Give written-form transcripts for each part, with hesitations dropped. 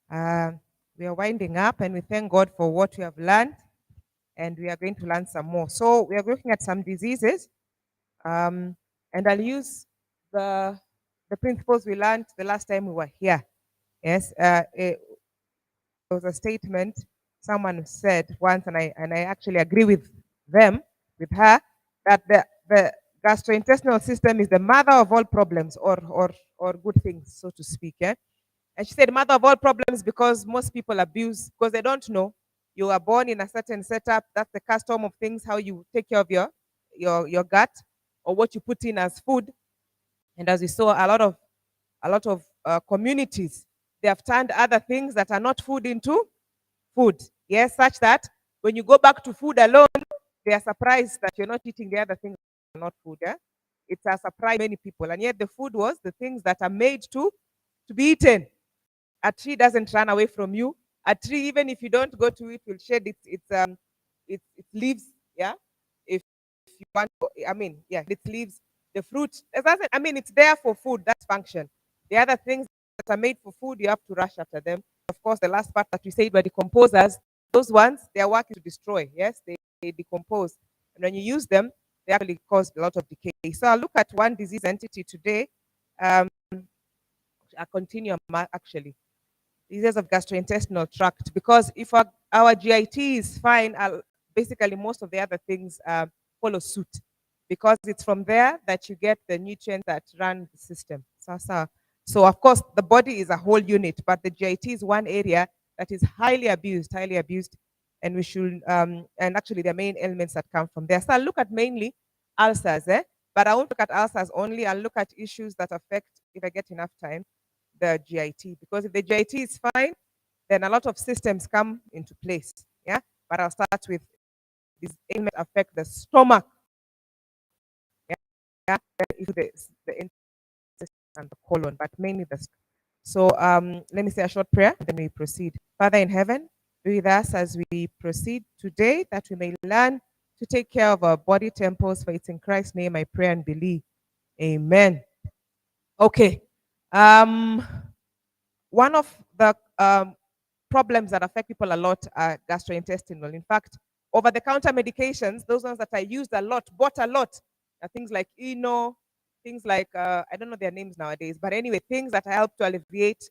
We are winding up, and we thank God for what we have learned, and we are going to learn some more. So we are looking at some diseases, and I'll use the principles we learned the last time we were here. Yes, there was a statement someone said once, and I actually agree with her, that the gastrointestinal system is the mother of all problems, or good things, so to speak. Yeah? And she said, mother of all problems, because most people abuse because they don't know. You are born in a certain setup. That's the custom of things, how you take care of your gut, or what you put in as food. And as we saw, a lot of communities, they have turned other things that are not food into food. Yes, such that when you go back to food alone, they are surprised that you're not eating the other things that are not food. Eh? It's a surprise to many people. And yet the food was the things that are made to be eaten. A tree doesn't run away from you. A tree, even if you don't go to it, will shed its leaves. Yeah, if you want, yeah, its leaves. The fruit, it's there for food. That's function. The other things that are made for food, you have to rush after them. Of course, the last part that we said were decomposers. Those ones, their work is to destroy. Yes, they decompose, and when you use them, they actually cause a lot of decay. So I'll look at one disease entity today. Um, I continue actually diseases of gastrointestinal tract, because if our GIT is fine, basically most of the other things follow suit, because it's from there that you get the nutrients that run the system. So of course the body is a whole unit, but the GIT is one area that is highly abused, and we should and actually the main elements that come from there. So I'll look at mainly ulcers, but I won't look at ulcers only. I'll look at issues that affect, if I get enough time, the GIT, because if the GIT is fine, then a lot of systems come into place. Yeah, but I'll start with these ailments affect the stomach. Yeah, yeah, the intestine and the colon, but mainly the. So let me say a short prayer, and then we proceed. Father in heaven, be with us as we proceed today, that we may learn to take care of our body temples. For it's in Christ's name I pray and believe. Amen. Okay. Um, One of the problems that affect people a lot are gastrointestinal. In fact, over-the-counter medications, those ones that I used a lot, bought a lot, are things like things like, I don't know their names nowadays, but anyway, things that help to alleviate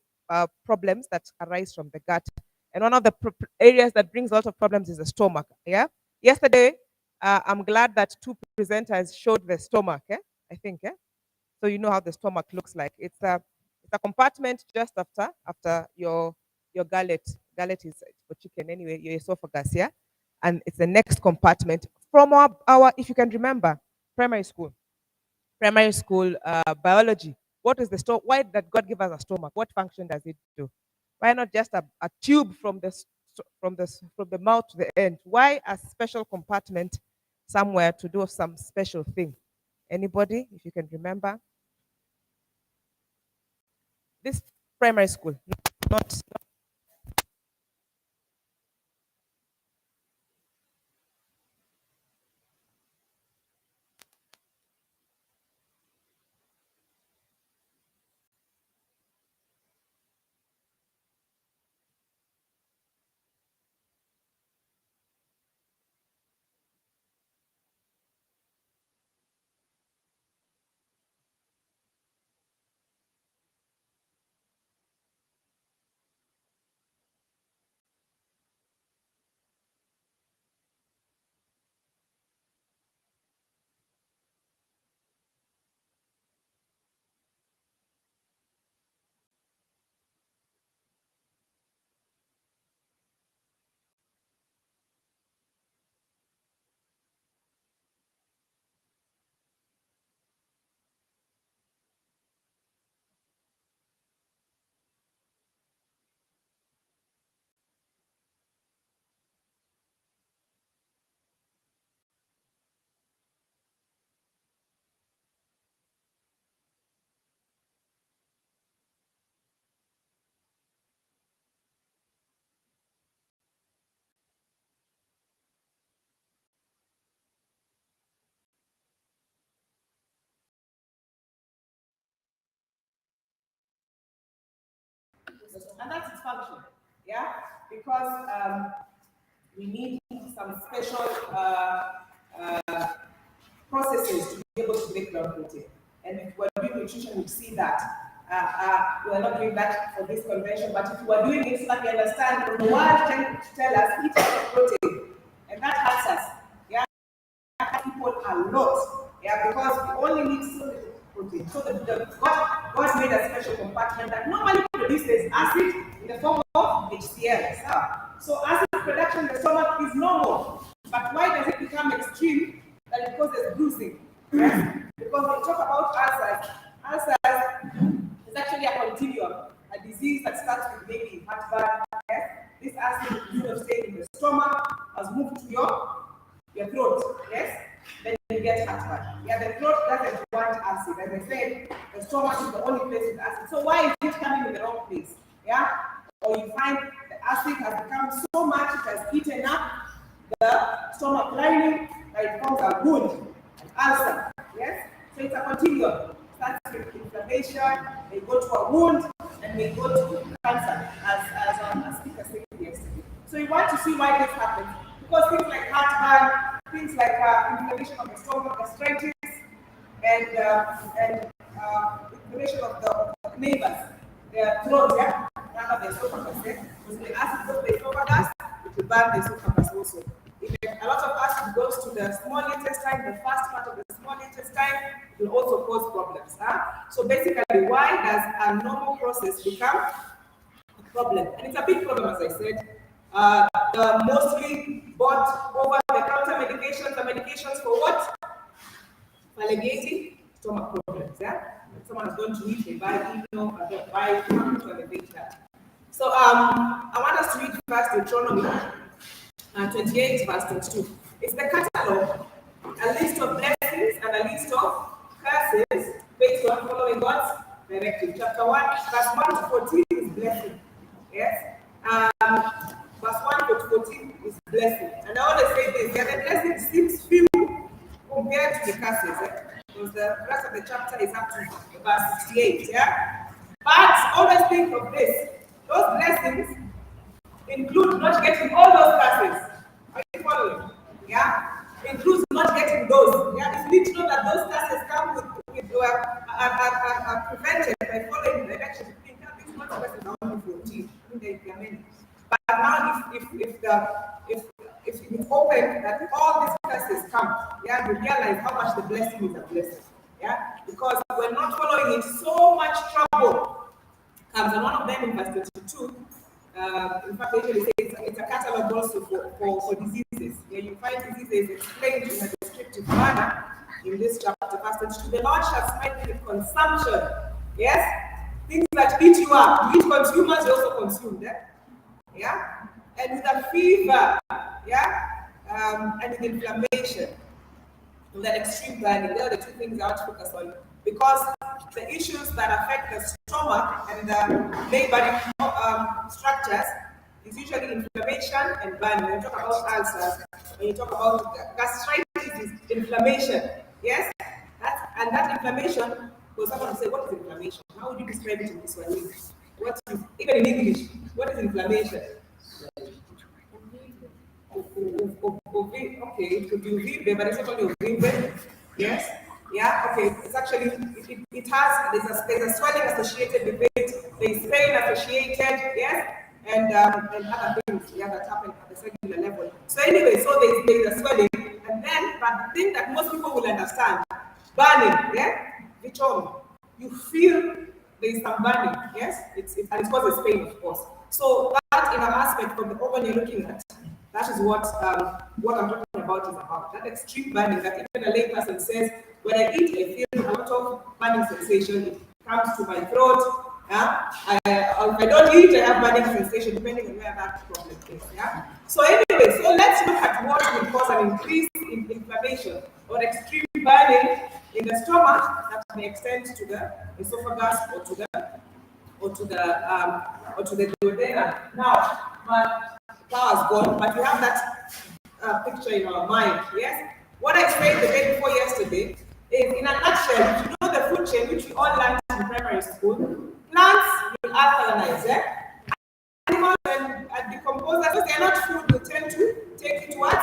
problems that arise from the gut. And one of the areas that brings a lot of problems is the stomach. Yeah. Yesterday, I'm glad that two presenters showed the stomach. I think. So you know how the stomach looks like. It's a compartment just after your gullet. Gullet is for chicken anyway, your esophagus, yeah? And it's the next compartment from our if you can remember, primary school. Primary school biology. What is the why did God give us a stomach? What function does it do? Why not just a tube from the mouth to the end? Why a special compartment somewhere to do some special thing? Anybody, if you can remember? This primary school, not and that's its function. Yeah, because we need some special processes to be able to break down protein. And if we're doing nutrition, we see that. We're not doing that for this convention, but if we're doing it so that we understand from the world tell us eat protein, and that hurts us. Yeah, people a lot. Yeah, because we only need so little protein. So God made a special compartment that normally produces acid in the form of HCl. So acid production in the stomach is normal. But why does it become extreme? That it causes bruising. Yes? Because we talk about ulcers. Ulcers is actually a continuum, a disease that starts with maybe heartburn. Yes? This acid, instead of staying in the stomach, has moved to your throat. Yes? Then you get heartburn. Yeah, the throat doesn't want acid. As I said, the stomach is the only place with acid. So why is it coming in the wrong place? Yeah? Or you find the acid has become so much, it has eaten up the stomach lining that it forms a wound, an ulcer. Yes? So it's a continuum. It starts with inflammation, they go to a wound, and they go to cancer, as speaker said yesterday. So you want to see why this happens. Because things like heartburn, things like inflammation of the stomach, gastritis, and inflammation of the neighbors, their throats, yeah? None of the esophagus, yeah? Because the acid goes to the esophagus, it will burn the esophagus also. If a lot of acid goes to the small intestine, the first part of the small intestine, it will also cause problems. So basically, why does a normal process become a problem? And it's a big problem, as I said. The mostly bought over-the-counter medications are medications for what? Alleviating stomach problems. Yeah, if someone is going to eat, they buy buy to alleviate that. So I want us to read first Deuteronomy 28 verse 22. It's the catalog, a list of blessings and a list of curses based on following God's directive. Chapter 1, verse 1 to 14 is blessing. Yes. Verse 1 to 14 is blessing. And I always say this, the blessing seems few compared to the curses. Because the rest of the chapter is up to verse 68. Yeah. But always think of this. Those blessings include not getting all those curses. Are you following? Yeah? Includes not getting those. Yeah? You need to know that those curses come with prevented by following the directions. You think that these consequences are only 14. There are many. But now if you open that all these curses come, yeah, you realize how much the blessing is a blessing. Yeah? Because we're not following it, so much trouble comes. And one of them in verse 22. In fact, they usually say it's a catalog also for diseases. Where you find diseases explained in a descriptive manner in this chapter. Verse 22, the Lord shall smite you with consumption. Yes? Things that eat you up. You eat consumers, you also consume them. Yeah? And with a fever. Yeah? And with inflammation. With an extreme burning. They are the two things I want to focus on. Because the issues that affect the stomach and the neighboring structures is usually inflammation and burning. When you talk about ulcers, when you talk about gastritis, is inflammation. Yes? And that inflammation, because someone will say, what is inflammation? How would you describe it in this way? What is, even in English, what is inflammation? Okay, it could be uvive, but it's not only uvive. Yes? Yeah, okay. It's actually, it has, there's a swelling associated with it, there's pain associated, yes? And other things, yeah, that happen at the cellular level. So anyway, so there's a swelling, and then, but the thing that most people will understand, burning, yeah? Which one? You feel there's some burning, yes? And it causes pain, of course. So that in an aspect from the organ you're looking at, that is what I'm talking about is about. That extreme burning that even a layperson says, when I eat, I feel a lot of burning sensation. It comes to my throat. Yeah? If I don't eat, I have burning sensation, depending on where that problem is. Yeah? So anyway, so let's look at what will cause an increase in inflammation or extreme burning in the stomach that may extend to the esophagus or to the duodenum. Now, my power is gone, but we have that picture in our mind. Yes. What I explained the day before yesterday is, in a nutshell, if you know the food chain which we all learned in primary school, plants will alkalinize. animals and decomposers, because they are not food, they tend to take it towards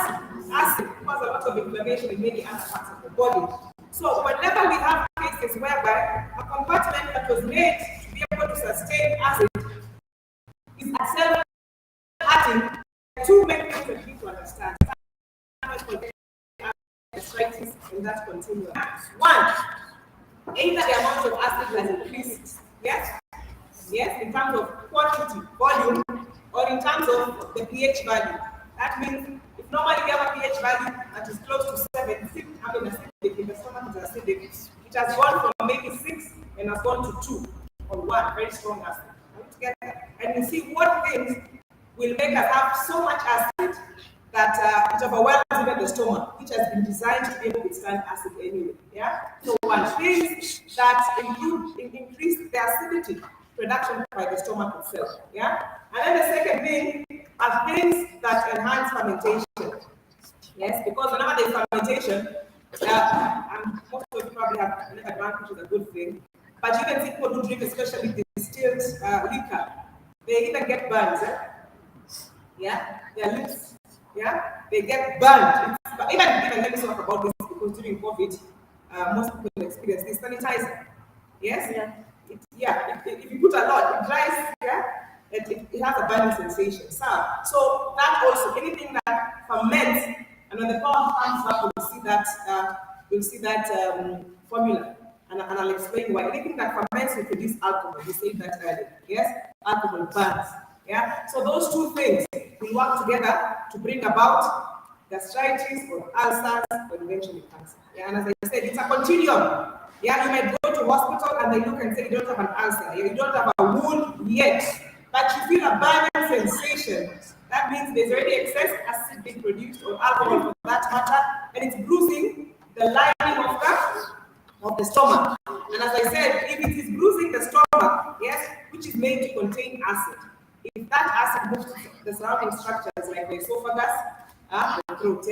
acid, cause a lot of inflammation in many other parts of the body. So whenever we have cases whereby a compartment that was made to be able to sustain acid is self-acting, two main things that we need to understand. Arthritis in that continuum. One, either the amount of acid has increased, yes, in terms of quantity, volume, or in terms of the pH value. That means if normally we have a pH value that is close to 7, acidic in the stomach is acidic, it has gone from maybe 6 and has gone to 2 or 1, very strong acid. And you see what things will make us have so much acid that it overwhelms even the stomach, which has been designed to be able to withstand acid anyway. Yeah. So one things that increase the acidity production by the stomach itself. Yeah. And then the second thing are things that enhance fermentation. Yes, because whenever there's fermentation, most of you probably have an advantage, which is a good thing. But you can see people who drink especially distilled liquor, they even get burns. Yeah, their lips. Yeah, they get burned. But even let me talk about this because during COVID, most people experience this sanitizer. Yes? Yeah. If you put a lot, it dries, yeah, it has a burning sensation. So that also, anything that ferments, and when the power comes up, we'll see that formula. And I'll explain why. Anything that ferments will produce alcohol. We said that earlier. Yes? Alcohol burns. Yeah. So those two things will work together to bring about gastritis or ulcers or eventually cancer. Yeah. And as I said, it's a continuum. Yeah. You might go to hospital and they look and say you don't have an ulcer. You don't have a wound yet, but you feel a burning sensation. That means there's already excess acid being produced or alcohol for that matter, and it's bruising the lining of the stomach. And as I said, if it is bruising the stomach, yes, which is made to contain acid, if that acid moves to the surrounding structures like the esophagus, the throat,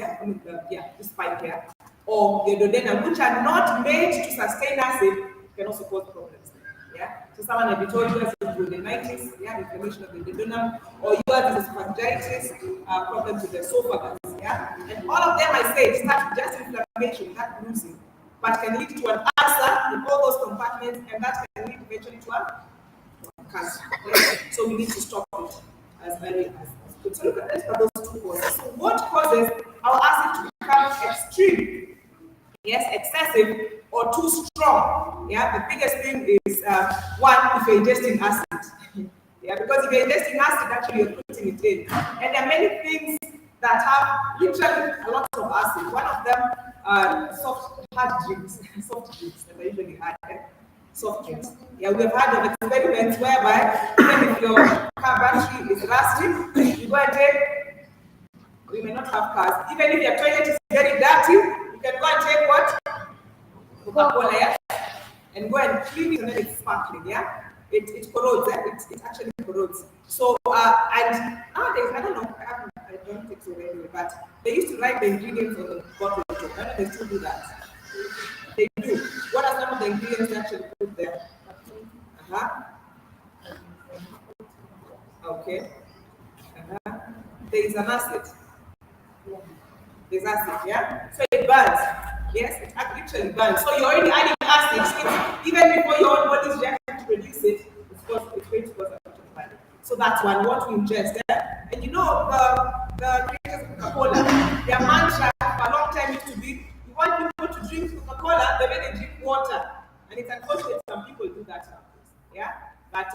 this pipe here, or the duodenum, which are not made to sustain acid, can also cause problems. Yeah. So someone may be told yours is duodenitis, inflammation of the duodenum, or yours is esophagitis, problems with the esophagus. Yeah. And all of them, I say, start just inflammation, that bruising, but can lead to an ulcer in all those compartments, and that can lead eventually to a cancer. So we need to stop it as early as possible. So look at this for those two causes. So what causes our acid to become extreme? Yes, excessive or too strong. Yeah, the biggest thing is one, if you're ingesting acid. Yeah, because if you're ingesting acid, actually you're putting it in. And there are many things that have literally a lot of acid. One of them are hard drinks, soft drinks that are usually hard. Soft drinks. Yeah, we've heard of experiments whereby even if your car battery is rusty, you go and take, we may not have cars, even if your toilet is very dirty, you can go and take what? Coca-Cola, yeah? And go and clean it and then it's sparkling, yeah? It corrodes, it actually corrodes. So, and nowadays, I don't know, I don't think so anyway, but they used to write the ingredients on the bottle. I don't know if they still do that. They do. What are some of the ingredients they actually put there? Okay. There is an acid. There's acid, yeah? So it burns. Yes, it actually burns. So you're already adding acid. Even before your own body's reacting to produce it, it's going to cause a lot of burning. So that's one, what we ingest. And you know, the creators of Coca-Cola, their mantra for a long time used to be, you want people to drink Coca-Cola the way they drink water. And it's unfortunate some people do that nowadays. Yeah? But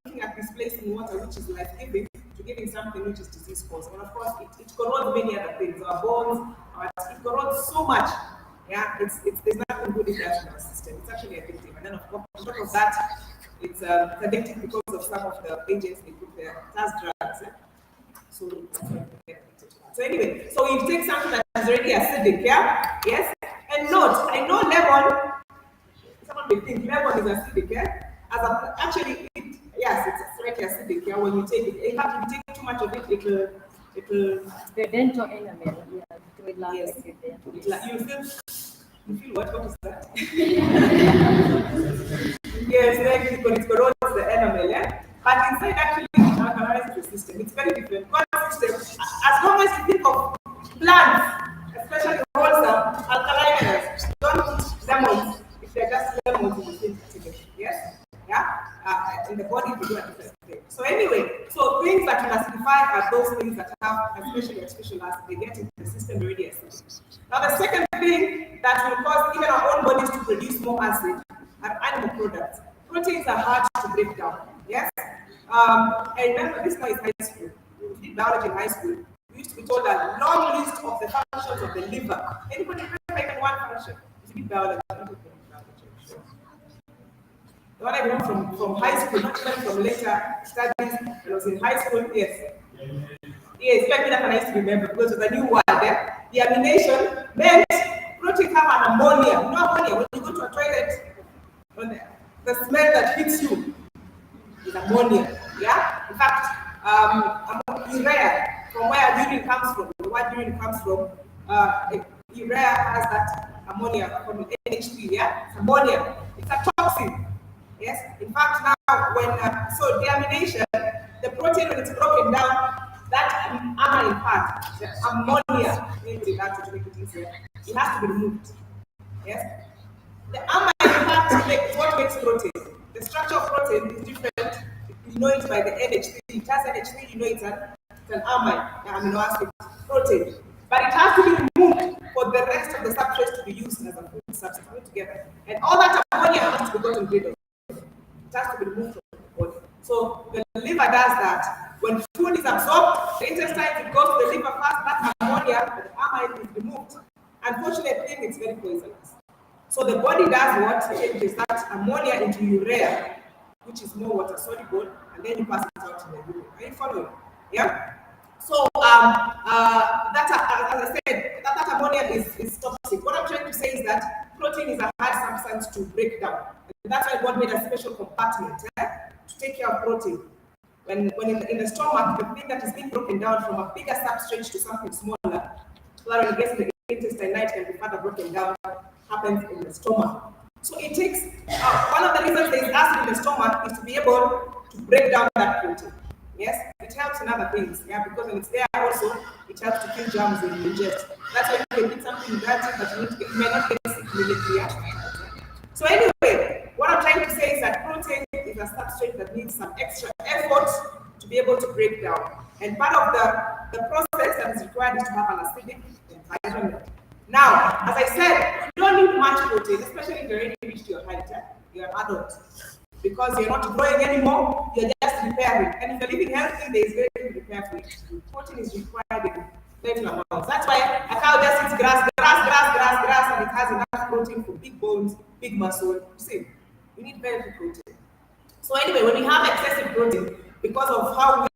looking at displacing water, which is life-giving, to giving something which is disease-causing. And of course, it corrodes many other things. Our bones, it corrodes so much. Yeah, there's nothing good in that in our system. It's actually addictive. And then of course, on top of that, it's addictive because of some of the agents they put there, as drugs. So anyway, so you take something that is already acidic, yeah? Yes? And note, I know lemon, someone may think lemon is acidic, yeah? Actually, yes, it's slightly acidic, yeah, when you take it. In fact, if you take too much of it, it'll the dental enamel, yeah, it will laugh yes. like it there. You feel what? What is that? Yes, like it corrodes the enamel, yeah? But inside, actually, they're just levels in the same category. Yes? Yeah? In the body, we do a different thing. So anyway, so things that you classify are those things that have a special acid. They get into the system already acidic. Now the second thing that will cause even our own bodies to produce more acid are animal products. Proteins are hard to break down. Yes? And remember, this one is high school. We did biology in high school. We used to be told a long list of the functions of the liver. Anybody remember even one function? We did biology. The one I learned from high school, not even from later studies. When I was in high school, yes. Yes, maybe that I used to remember because it was a new word there. The amination meant proteins have an ammonia. You know ammonia, when you go to a toilet, the smell that hits you is ammonia. Yeah? In fact, urea, from where urine comes from, the word urine comes from, urea has that ammonia from NH3, yeah? It's ammonia. It's a toxin. Yes, in fact, now when so deamination, the protein when it's broken down, that amine part, the ammonia, maybe that to make it easier, it has to be removed. Yes, the amine part is what makes protein. The structure of protein is different. You know it by the NH3. It has NH3. You know it's an amine, an amino acid protein, but it has to be removed for the rest of the substrate to be used as a food substitute together, and all that ammonia has to be gotten rid of. It has to be removed from the body. So the liver does that. When food is absorbed, the intestine, it goes to the liver first, that ammonia, the amine is removed. Unfortunately, it's very poisonous. So the body does what? It changes that ammonia into urea, which is more water soluble, and then you pass it out to the urine. Are you following? Yeah? So that, as I said, that ammonia is toxic. What I'm trying to say is that protein is a hard substance to break down. And that's why God made a special compartment to take care of protein. When in the stomach, the thing that is being broken down from a bigger substrate to something smaller, so that when it gets in the intestine, it can be further broken down, happens in the stomach. So it takes, one of the reasons there is acid in the stomach is to be able to break down that protein. Yes, it helps in other things, yeah, because when it's there also, it helps to kill germs when you ingest. That's why you can eat something dirty, but you may not get sick immediately after. So anyway, what I'm trying to say is that protein is a substrate that needs some extra effort to be able to break down. And part of the process that is required is to have an acidic environment. Now, as I said, you don't need much protein, especially if you're already reached your height, you're an adult. Because you're not growing anymore, you're just repairing. And if you're living healthy, there is very little repair for it. Protein is required in little amounts. That's why a cow just eats grass, and it has enough protein for big bones, big muscle. You see, we need very little protein. So anyway, when we have excessive protein, because of how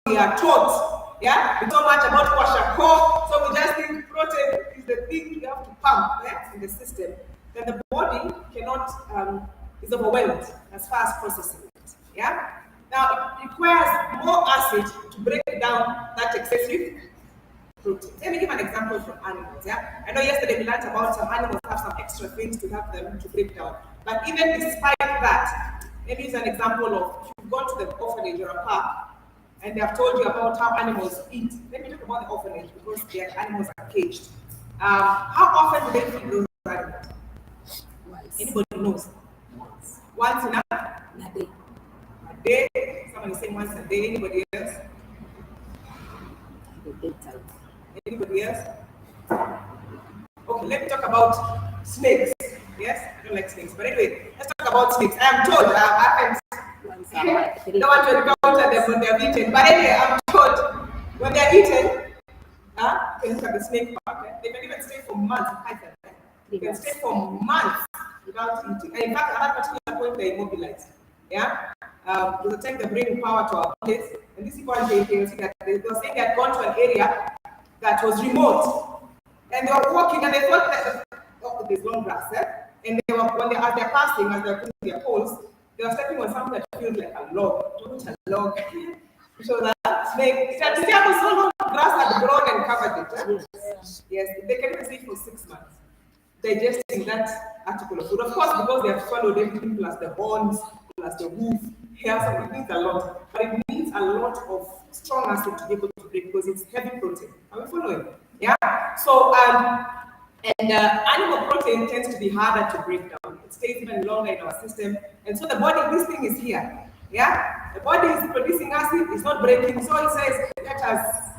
we are taught, yeah, we talk much about kwashako, so we just think protein is the thing you have to pump in the system. Then the body cannot is overwhelmed as far as processing it. Yeah. Now it requires more acid to break down that excessive protein. Let me give an example from animals. Yeah. I know yesterday we learned about some animals have some extra things to help them to break down. But even despite that, let me use an example of you've gone to the orphanage or a park and they have told you about how animals eat. Let me talk about the orphanage because their animals are caged. How often do they feed those animals? Anybody knows? Once in a day. A day. Someone is saying once a day. Anybody else? Anybody else? Okay, let me talk about snakes. Yes, I don't like snakes, but anyway, let's talk about snakes. I am told I haven't. Don't want to encounter them when they're eaten, but anyway, I'm told when they're eaten, you can look at the snake park. They can even stay for months. They can stay for months without eating. And in fact, at that particular point, they're immobilized. Yeah? Because the time they bring power to our place. And these people are saying that they were saying they had gone to an area that was remote. And they were walking and they thought that there's long grass, and they were, as they're passing, as they're putting their poles, they were stepping on something that feels like a log. Don't a log. So that snake, it had so long grass had grown and covered it. Yes, they can even stay for 6 months. Digesting that article of food. Of course, because they have swallowed everything plus the bones, plus the hoof, hair, so it needs a lot. But it needs a lot of strong acid to be able to break because it's heavy protein. Are we following? Yeah? So, animal protein tends to be harder to break down. it stays even longer in our system. And so the body, this thing is here. Yeah? The body is producing acid, it's not breaking. So it says, let us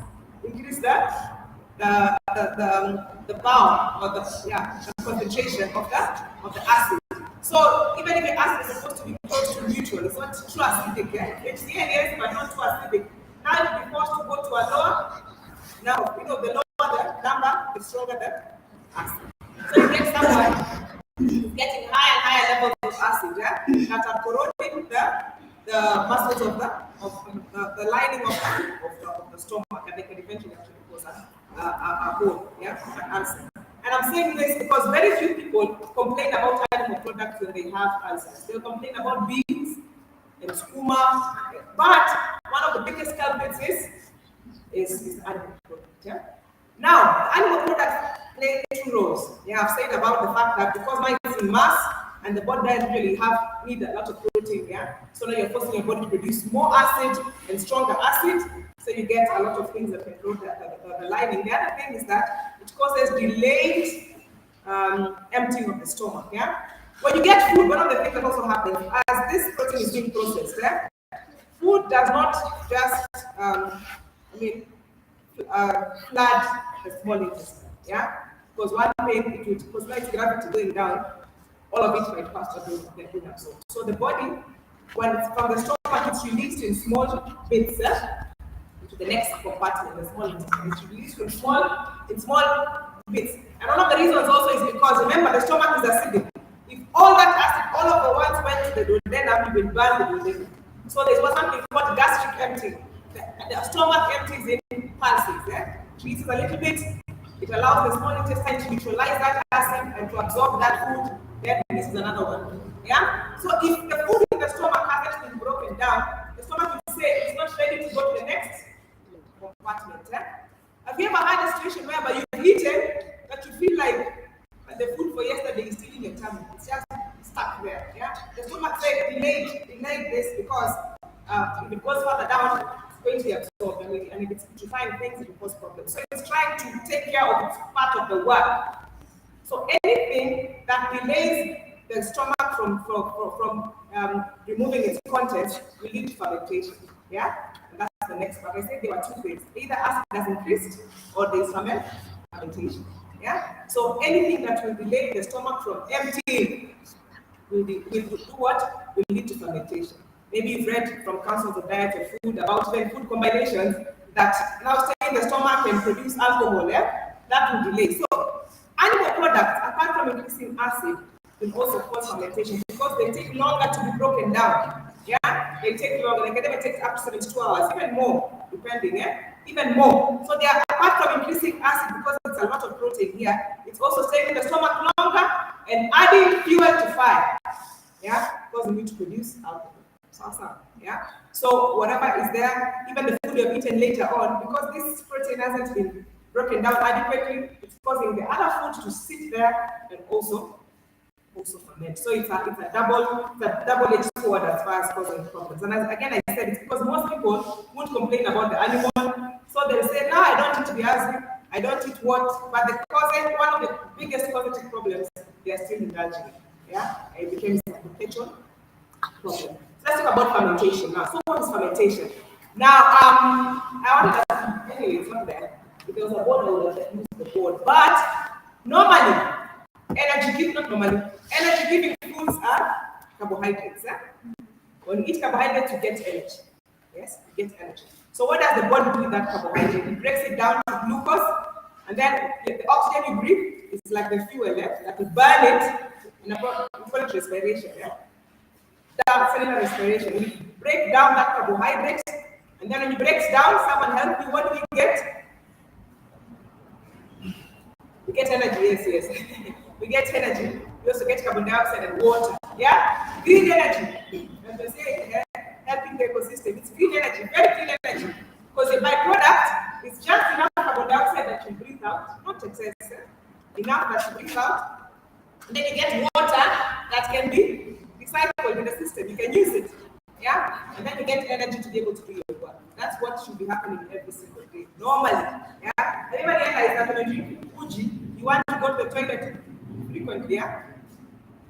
increase the bound or the concentration of the acid. So even if the acid is supposed to be close to neutral, it's not too acidic. Yeah? It's yes, but not too acidic. Now it will be forced to go to a lower. Now the lower the number, the stronger the acid. So you get someone getting higher and higher levels of acid, yeah, that are corroding the muscles of the lining of the stomach, and they can eventually actually cause a hole, yeah, an ulcer. And I'm saying this because very few people complain about animal products when they have ulcers. They'll complain about beans and skooma, but one of the biggest culprits is animal product. Yeah? Now, animal products play two roles. Yeah, I've said about the fact that because mine is in mass and the body doesn't really need a lot of protein, yeah. So now you're forcing your body to produce more acid and stronger acid. So you get a lot of things that can corrode the lining. The other thing is that it causes delayed emptying of the stomach. Yeah. When you get food, one of the things that also happens as this protein is being processed, yeah, food does not just flood the small intestine, yeah? Because one thing, it would, because when it's gravity going down, all of it might pass through the being absorbed. So the body, when it's from the stomach, it's released in small bits to the next compartment, the small intestine. It's released in small bits. And one of the reasons also is because, remember, the stomach is acidic. If all that acid, all of the ones went to the duodenum, you will burn the duodenum. So there's something called gastric emptying. The stomach empties in pulses. Yeah? It releases a little bit. It allows the small intestine to neutralize that acid and to absorb that food. Then this is another one. Yeah. So if the food in the stomach hasn't been broken down, the stomach will say it's not ready to go to the next compartment. Yeah? Have you ever had a situation whereby you've eaten, but you feel like the food for yesterday is still in your tummy? It's just stuck there. Yeah. The stomach said delayed this because if it goes further down, it's going to be absorbed, and if it's putrefying things, it will cause problems. So it's trying to take care of its part of the work. So anything that delays the stomach from removing its contents will lead to fermentation. Yeah, and that's the next part. I said there were two things: either acid has increased or there is fermentation. Yeah. So anything that will delay the stomach from emptying will do what? Will lead to fermentation. Maybe you've read from Councils of Diet and Food about even food combinations that now stay in the stomach and produce alcohol. Yeah? That will delay. So animal products, apart from increasing acid, will also cause fermentation because they take longer to be broken down. Yeah, they take longer. They can even take up to 72 hours, even more, depending. Yeah, even more. So they are, apart from increasing acid because it's a lot of protein here, it's also staying in the stomach longer and adding fuel to fire. Yeah, because we need to produce alcohol. Yeah. So whatever is there, even the food you've eaten later on, because this protein hasn't been broken down adequately, it's causing the other food to sit there and also ferment. So it's a double-edged sword as far as causing problems. And again, I said it's because most people won't complain about the animal, so they'll say, no, I don't eat viazi, I don't eat what, but one of the biggest causative problems they are still indulging in. Yeah, it becomes a perpetual problem. So let's talk about fermentation now. So what is fermentation? Now, I wanted to, anyway, it's not there. If there was a board, I would have used the board. But normally, energy-giving foods are carbohydrates. Yeah? When you eat carbohydrates, you get energy. Yes, you get energy. So what does the body do with that carbohydrate? It breaks it down to glucose, and then the oxygen you breathe is like the fuel that will burn it in a call respiration. Yeah? That cellular respiration. We break down that carbohydrate, and then when it breaks down, someone help you. What do we get? We get energy. Yes. We get energy. We also get carbon dioxide and water. Yeah, green energy. As they say, helping the ecosystem. It's green energy, very green energy, because the byproduct is just enough carbon dioxide that you breathe out, not excess. Enough that you breathe out. And then you get water that can be recycled in the system. You can use it. Yeah? And then you get energy to be able to do your work. That's what should be happening every single day. Normally. Yeah? Everybody realizes that when you drink Fuji, you want to go to the toilet frequently. Yeah?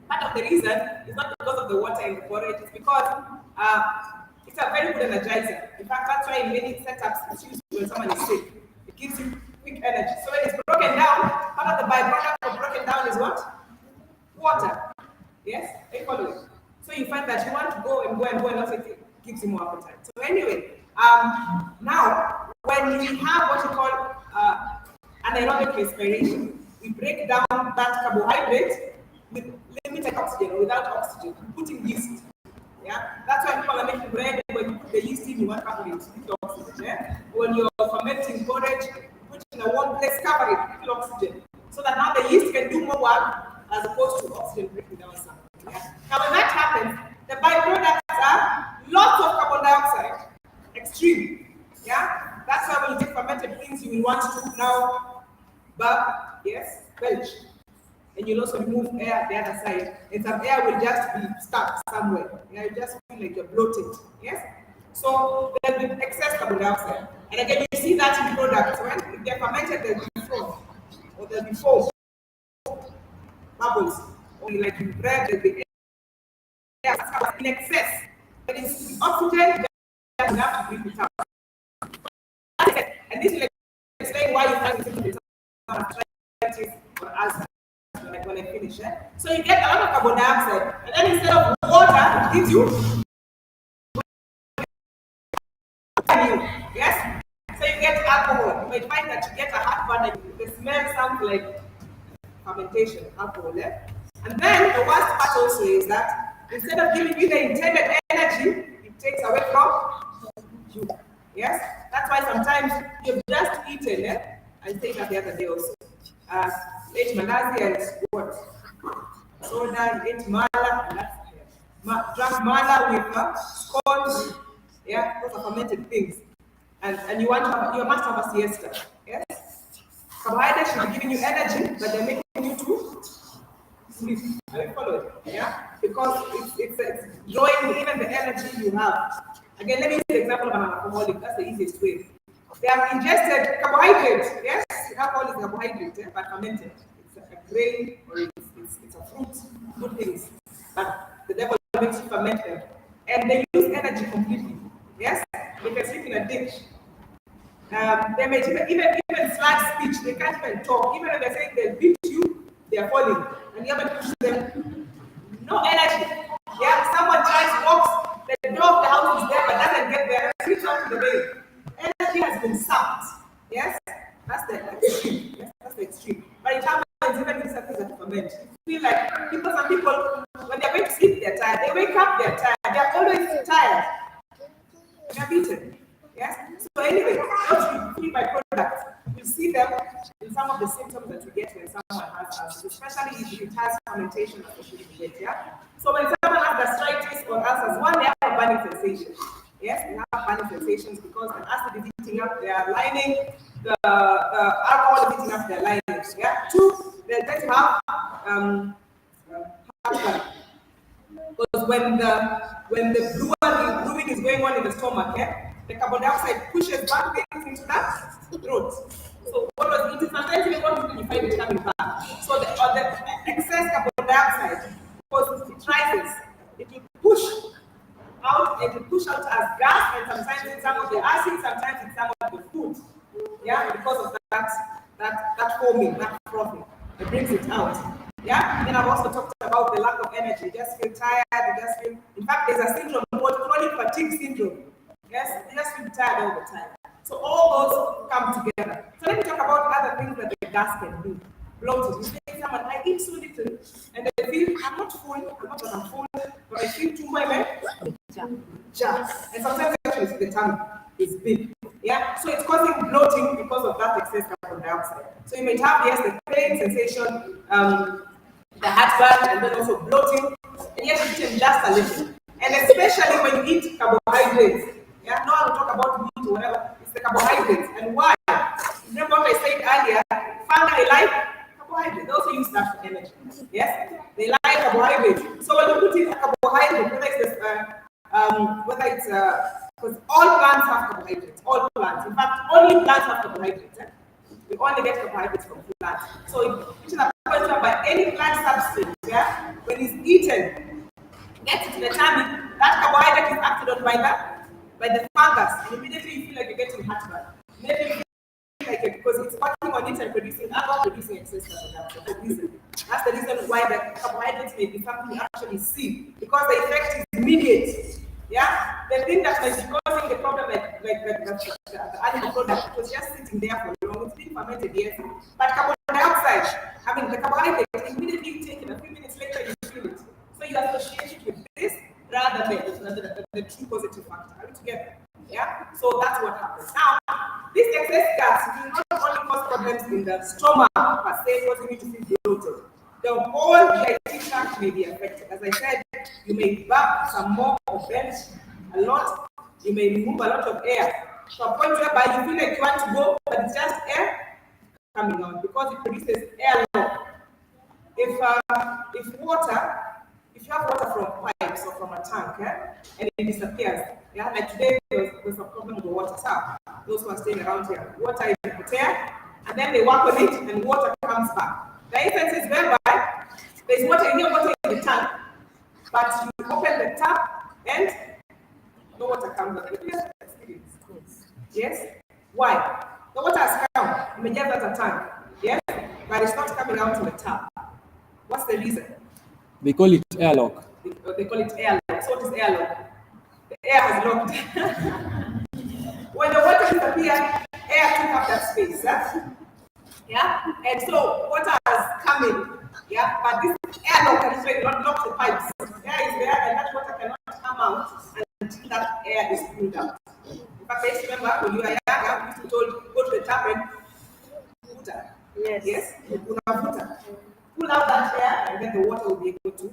Part of the reason is not because of the water in the porridge, it's because it's a very good energizer. In fact, that's why in many setups it's used when someone is sick. It gives you quick energy. So when it's broken down, part of the byproduct of broken down is what? Water. Yes? Are you following? So you find that you want to go and also it gives you more appetite. So anyway, now when we have what you call anaerobic respiration, we break down that carbohydrate with limited oxygen or without oxygen, putting yeast. Yeah, that's why people are making bread. When you put the yeast in, you want carbonate, little oxygen. Yeah? When you're fermenting porridge, put it in a warm place, cover it, little oxygen, so that now the yeast can do more work as opposed to oxygen breaking down something. Yeah? Now, when that happens, the byproducts are lots of carbon dioxide, extreme. Yeah, that's why when you take fermented things, you will want to now belch. And you'll also remove air the other side. And some air will just be stuck somewhere. Yeah, you just feel like you're bloated. Yes? So there'll be excess carbon dioxide. And again, you see that in products. When they're fermented, there'll be foam. Or there'll be foam. Bubbles. Or like in bread, there'll be air in excess. But it's oxygen, you have to breathe it out. And this will explain why you can't see it or asthma. Like when I finish it. So you get a lot of carbon dioxide, and then instead of water, it gives you yes? So you get alcohol. You might find that you get a heartburn and the smell sounds like fermentation, alcohol. Yeah? And then the worst part also is that instead of giving you the intended energy, it takes away from you. Yes? That's why sometimes you've just eaten, I said that the other day also. Ate malazi and what? Soda, ate mala, and that's drank mala with scones. Yeah, those are fermented things. And you must have a siesta. Yes? Carbohydrates should be giving you energy, but they're making you to sleep. Are you following? Yeah? Because it's drawing even the energy you have. Again, let me use the example of an alcoholic. That's the easiest way. They have ingested carbohydrates. Yes, alcohol is carbohydrate, but fermented. It's a grain or it's a fruit, good things. But the devil makes you ferment them. And they use energy completely. Yes, they can sleep in a ditch. They may even slack speech. They can't even talk. Even if they're saying they beat you, they are falling. And you haven't pushed them. No energy. Yeah, someone tries walks, the door of the house is there, but doesn't get there. Switch off the bay. Energy has been sucked. Yes? That's the extreme. Yes, that's the extreme. But it happens even in something that ferment. You feel like some people, when they're going to sleep, they're tired. They wake up, they're tired. They're always tired. They're beaten. Yes? So anyway, those three byproducts, you see them in some of the symptoms that you get when someone has ulcers, especially if it has fermentation associated with it. Yeah? So when someone has gastritis or ulcers, one, they have a burning sensation. Yes, they have burning sensations because the acid is eating up their lining, the alcohol is eating up their lining. Yeah. Two, they tend to have heartburn. Because when the brewing is going on in the stomach, the carbon dioxide pushes back things into that throat. So what was eaten, sometimes even when you find it coming back. So the excess carbon dioxide, because it rises, it will push out, it will push out as gas, and sometimes it's some of the acid, sometimes it's some of the food. Yeah, because of that foaming, that frothing, it brings it out. Yeah, then I've also talked about the lack of energy. You just feel tired, in fact, there's a syndrome called chronic fatigue syndrome. Yes, you just feel tired all the time. So all those come together. So let me talk about other things that the gas can do. Bloating. You say someone, I eat so little, and they feel, I'm not full, I'm full, but I feel too much, jar. And sometimes actually the tongue is big. Yeah, so it's causing bloating because of that excess carbon dioxide. So you may have, yes, the pain sensation, the heartburn, and then also bloating, and yet you eat just a little. And especially when you eat carbohydrates. Yeah, no one will talk about meat or whatever, it's the carbohydrates. And why? Remember what I said earlier, found they like carbohydrates. They also use that for energy. Yes? They like carbohydrates. So when you put in a carbohydrate, whether it's because all plants have carbohydrates, all plants. In fact, only plants have carbohydrates. We only get carbohydrates from plants. So it is a point whereby any plant substance, yeah, when it's eaten, gets into the tummy, that carbohydrate is acted on by the fungus, and immediately you feel like you're getting heartburn. Immediately you feel like because it's working on it and producing alcohol, producing excess carbon dioxide. That's the reason why the carbohydrates may be something you actually see, because the effect is immediate. Yeah, the thing that might be causing the problem, like the animal product, was just sitting there for long. It's been fermented, yes, but carbon dioxide, I mean the carbohydrate, immediately taken a few minutes later you feel it. So you associate it with this rather than the true positive factor. Are we together? Yeah. So that's what happens. Now, this excess gas will not only cause problems in the stomach per se, causing you to feel bloated. The whole GI tract may be affected. As I said, you may burp some more or belch a lot. You may remove a lot of air to a point whereby you feel like you want to go, but it's just air coming out because it produces air lock. If you have water from pipes or from a tank, yeah, and it disappears, yeah, like today there's a problem with the water tap. Those who are staying around here, water is put here, and then they work on it, and water comes back. The instances whereby there's water in the tank, but you open the tap and no water comes out. Yes? Why? The water has come, you may get that a tank, yes, but it's not coming out from the tap. What's the reason? They call it airlock. They call it airlock. So what is airlock? The air has locked. When the water disappeared, air took up that space. Yeah? And so water has come in. Yeah? But this airlock can actually not lock the pipes. Air is there and that water cannot come out until that air is pulled out. In fact, I used to remember when you were young, we used to be told, go to the tap and water. Yes. Yes? Water. Pull out that air and then the water will be able to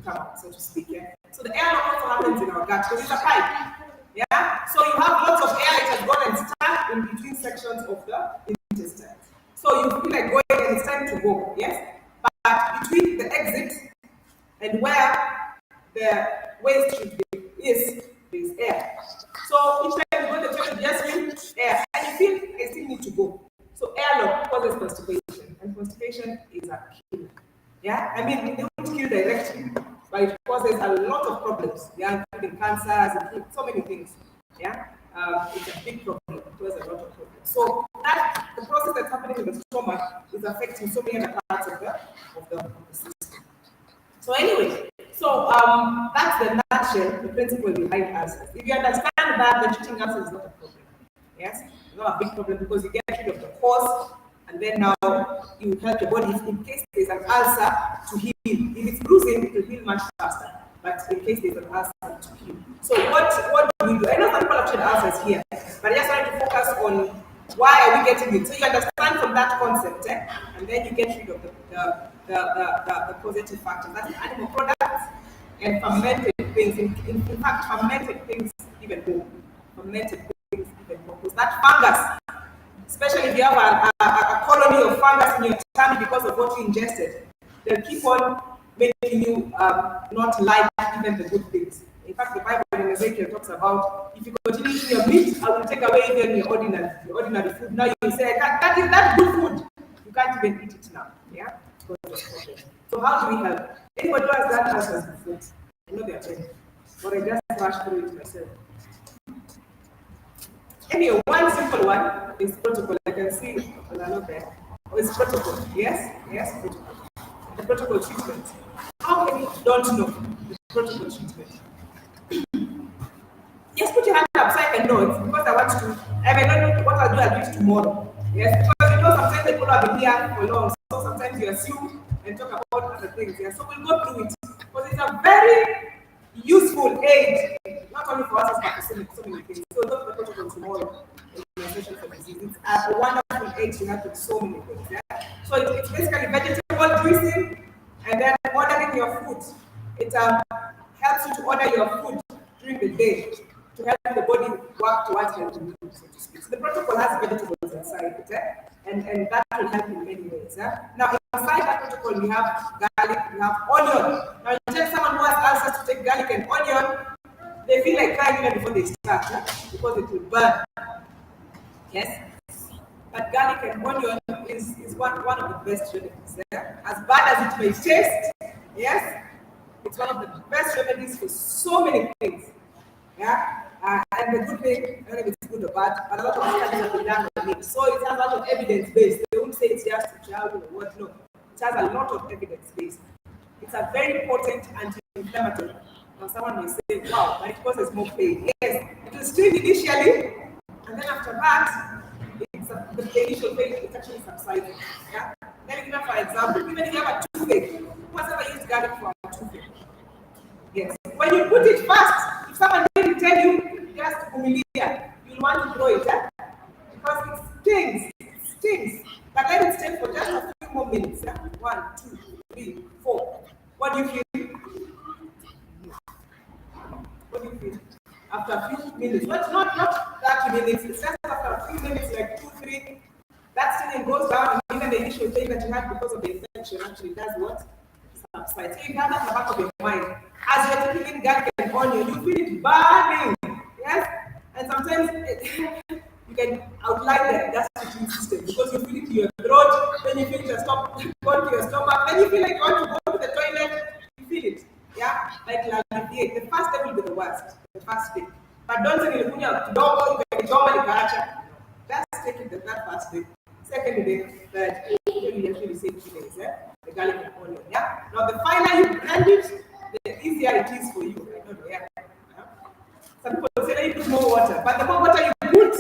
come out, so to speak. Yeah? So the air lock also happens in our gut because it's a pipe. Yeah? So you have lots of air that has gone and stuck in between sections of the intestine. So you feel like going and it's time to go. Yes? But between the exit and where the waste should be is air. So each time you go to the toilet, just feel air. And you feel I still need to go. So airlock causes constipation, and constipation is a killer. Yeah, I mean, they don't kill directly, but it causes a lot of problems. Yeah, including cancers, including so many things. Yeah, it's a big problem. It causes a lot of problems. So that the process that's happening in the stomach is affecting so many other parts of the system. So anyway, that's the nutshell, the principle behind ulcers. If you understand that, the treating ulcers is not a problem. Yes, it's not a big problem because you get rid of the cause, and then now you help your body in case there's an ulcer to heal. If it's bruising, it will heal much faster. But in case there's an ulcer to heal. So what do we do? I know some people have treated ulcers here, but I just wanted to focus on why are we getting it. So you understand from that concept, and then you get rid of the positive factors. That's animal products and fermented things. In fact, fermented things even more. Fermented things even more. Because that fungus, especially if you have a colony of fungus in your tummy because of what you ingested, they'll keep on making you not like even the good things. In fact, the Bible in Ezekiel talks about if you continue eating your meat, I will take away even your ordinary food. Now you say, that good food. You can't even eat it now. Yeah? So how do we help? Anybody who has done ulcers before? I know they are training. But I just rushed through it myself. Anyway, one simple one is protocol. I can see another there. Oh, it's protocol. Yes, protocol. The protocol treatment. How many don't know the protocol treatment? Just put your hand up so I can know it because I want to. I may not know what I'll do it tomorrow. Yes, because sometimes the people have been here for long, so sometimes you assume and talk about other things. Yeah, so we'll go through it because it's a very useful aid, not only for us but for so many things. So look at the protocol tomorrow in the session for disease. It's a wonderful aid to help with so many things. Yeah? So it's basically vegetable juicing and then ordering your food. It helps you to order your food during the day to help the body work towards healthy, so to speak. So the protocol has vegetables inside it, and that will help in many ways. Now, inside that protocol, we have garlic, we have onion. Now, you tell someone who has ulcers to take garlic and onion, they feel like crying even before they start, because it will burn. Yes? But garlic and onion is one of the best remedies. Yeah? As bad as it may taste, yes, it's one of the best remedies for so many things. Yeah, and the good thing, I don't know if it's good or bad, but a lot of studies have been done on it. So it has a lot of evidence based. They won't say it's just a child or what, no. It has a lot of evidence based. It's a very potent anti-inflammatory. Now someone may say, wow, but it causes more pain. Yes, it will sting initially, and then after that, the initial pain is actually subsiding. Yeah? Then even for example, even if you have a toothache, who has ever used garlic for a toothache? Yes. When you put it fast, if someone didn't tell you, just humiliate, you'll want to throw it, because it stings. It stings. But let it stay for just a few more minutes. Yeah? 1, 2, 3, 4. What do you feel? What do you feel? After a few minutes. Not 30 minutes, it's just after a few minutes, like 2, 3. That stinging goes down, and even the initial pain that you had because of the infection actually does what? Subsides. So you have that in the back of your mind. As you're taking in garlic and onion, you feel it burning. Yes? And sometimes you can outline the gastric system because you feel it in your throat, then you feel it going to your stomach, then you feel like you want to go to the toilet, you feel it. Yeah? Like the first day will be the worst, the first day. But don't say you can just take it that first day. Second day, third, you actually say 2 days, the garlic and onion. Yeah? Now the finer you blend it, the easier it is for you. I don't know, yeah. Some people say that you put more water, but the more water you put,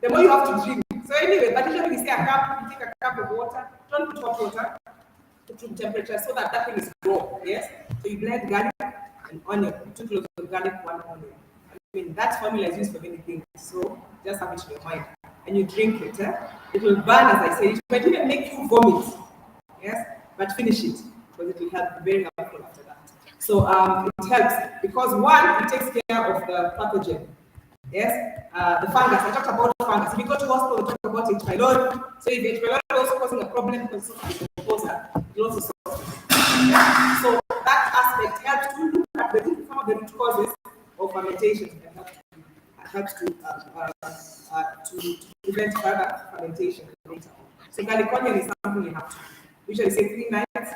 the more you have to drink. So anyway, but usually we say a cup, you take a cup of water, don't put hot water, put room temperature so that thing is raw. Yes? So you blend garlic and onion, 2 cloves of garlic, 1 onion. I mean, that formula is used for many things, so just have it in your mind. And you drink it, it will burn, as I say, it might even make you vomit, yes, but finish it, because it will help, very helpful after that. So it helps, because one, it takes care of the pathogen, yes, the fungus. I talked about fungus. If you go to hospital, we talk about H. pylori. So if H. pylori is also causing a problem, because it's a composer, it also solves it. Yeah? So that aspect helps to look at some of the root causes of fermentation, and helps to prevent further fermentation later. So garlic onion is something you have to usually say 3 nights,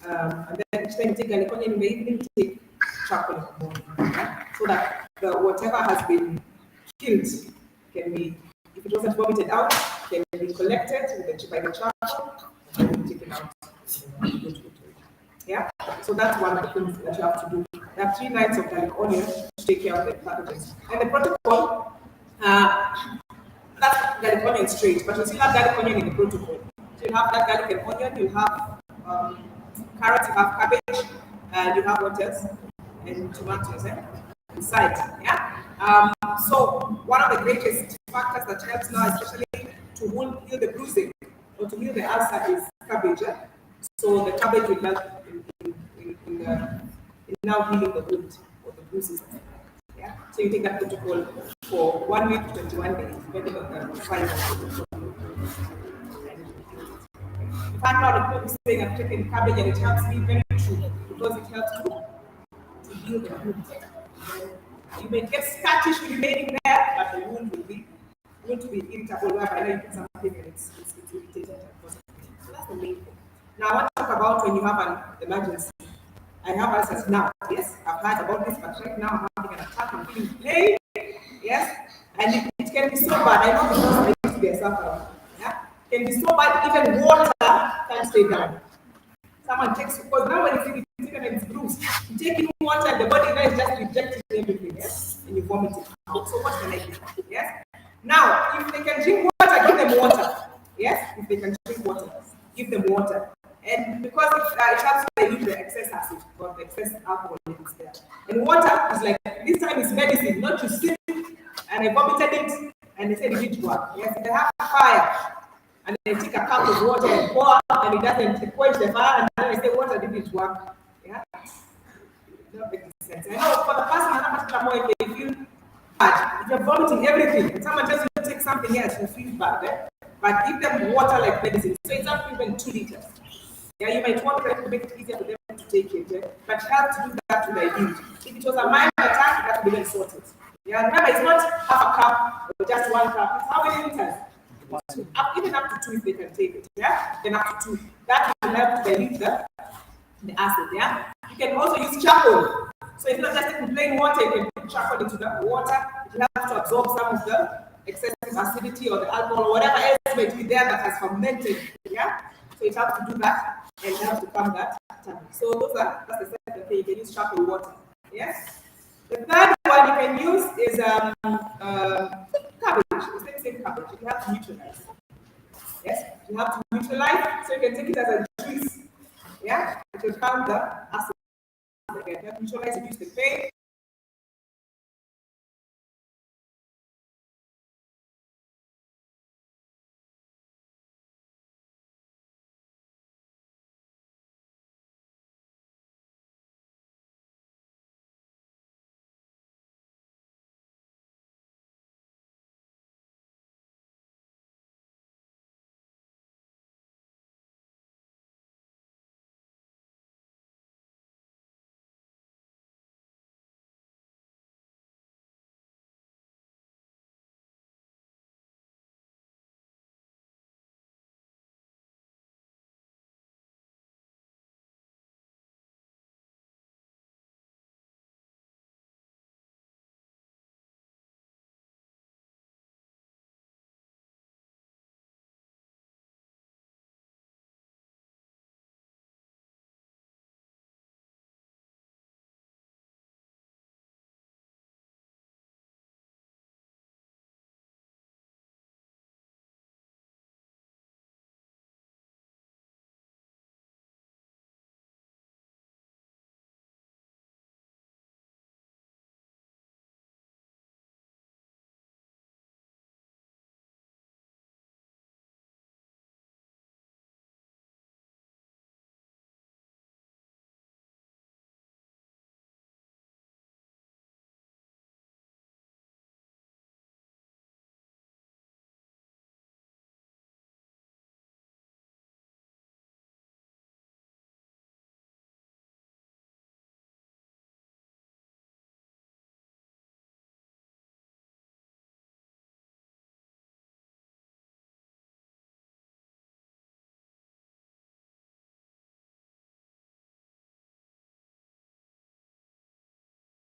and then each time you take garlic onion in the evening, take charcoal in the morning, so that whatever has been killed can be, if it wasn't vomited out, can be collected by the charcoal and taken out. Yeah, so that's one of the things that you have to do. You have 3 nights of garlic onion to take care of the pathogens. And the protocol, that's garlic onion straight, but you still have garlic onion in the protocol. So you have that garlic and onion, you have carrots, you have cabbage, and you have what else? And tomatoes, inside. Yeah. So one of the greatest factors that helps now, especially to heal the bruising or to heal the ulcer, is cabbage. So the cabbage will help in now healing the wound or the bruises. Yeah. So you take that protocol for 1 week, 21 days, depending on the size of the protocol. If I'm not a people saying I'm taking cabbage and it helps me, very true, because it helps to heal the wound. You may get scar tissue remaining there, but the wound will be irritable, whereby now you put something and it's irritated. So that's the main thing. Now, I want to talk about when you have an emergency. I have ulcers now. Yes, I've heard about this, but right now I'm having an attack. I'm feeling pain. Yes, and it can be so bad. I know because I used to be a sufferer. Yeah, it can be so bad. Even water can't stay down. Someone takes, because now when it's taken and it's bruised, you take in water and the body now is just rejecting everything. Yes, and you vomit it out. So what can I do? Yes. Now, if they can drink water, give them water. Yes, if they can drink water, give them water. And because it helps to dilute the excess acid or the excess alcohol that is there. And water is like, this time is medicine, not to sip. And I vomited it, and they said it didn't work. Yes, if they have fire, and they take a cup of water and pour, and it doesn't quench the fire, and then they say water didn't work. Yeah? It doesn't make sense. I know for the person how much more they feel bad. If you're vomiting everything, and someone tells you to take something else, you feel bad. But give them water like medicine. So it's not even 2 liters. Yeah, you might want to make it easier for them to take it, but help to do that to dilute. If it was a minor attack, that would be then sorted. Yeah, remember, it's not half a cup or just 1 cup. It's how many liters? Even up to 2 if they can take it, yeah? Then up to 2. That will help to dilute the acid, yeah? You can also use charcoal. So it's not just taking plain water, you can put charcoal into the water. It will help to absorb some of the excessive acidity or the alcohol or whatever else may be there that has fermented, yeah? So it helps to do that and helps to calm that tummy. So that's the second thing. You can use charcoal water, yes? The third one you can use is cabbage. The same cabbage. You have to neutralize. Yes, you have to neutralize, so you can take it as a juice. Yeah, it will calm the acid again. You have to neutralize, reduce the pain,